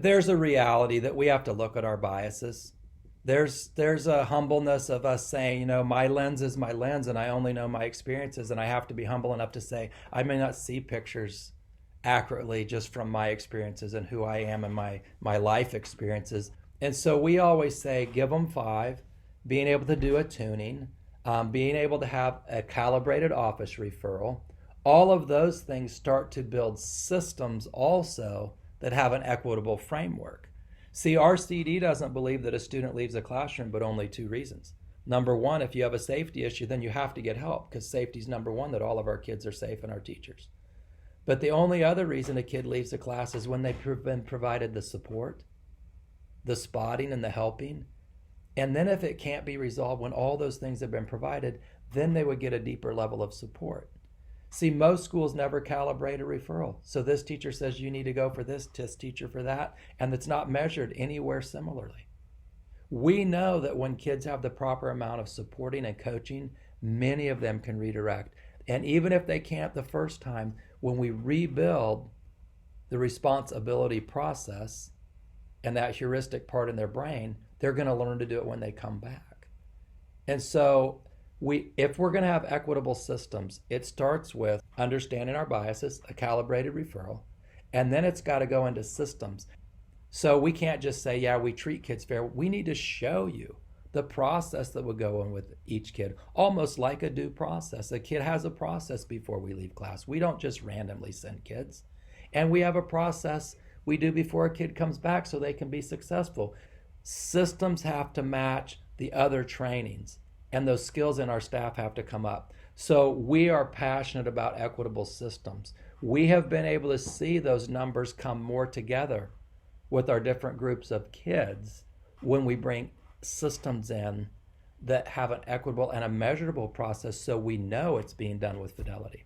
There's a reality that we have to look at our biases. There's a humbleness of us saying, my lens is my lens and I only know my experiences, and I have to be humble enough to say I may not see pictures accurately just from my experiences and who I am and my life experiences. And so we always say give them five, being able to do a tuning, being able to have a calibrated office referral. All of those things start to build systems also that have an equitable framework. See, our CD doesn't believe that a student leaves a classroom, but only two reasons. Number one, if you have a safety issue, then you have to get help, because safety is number one, that all of our kids are safe and our teachers. But the only other reason a kid leaves a class is when they've been provided the support, the spotting, and the helping. And then if it can't be resolved when all those things have been provided, then they would get a deeper level of support. See, most schools never calibrate a referral. So this teacher says you need to go for this teacher for that, and it's not measured anywhere similarly. We know that when kids have the proper amount of supporting and coaching, many of them can redirect. And even if they can't the first time, when we rebuild the responsibility process and that heuristic part in their brain, they're going to learn to do it when they come back. And so if we're going to have equitable systems, it starts with understanding our biases, a calibrated referral, and then it's got to go into systems. So we can't just say, yeah, we treat kids fair. We need to show you the process that would go on with each kid, almost like a due process. A kid has a process before we leave class. We don't just randomly send kids. And we have a process we do before a kid comes back so they can be successful. Systems have to match the other trainings, and those skills in our staff have to come up. So we are passionate about equitable systems. We have been able to see those numbers come more together with our different groups of kids when we bring systems in that have an equitable and a measurable process, so we know it's being done with fidelity.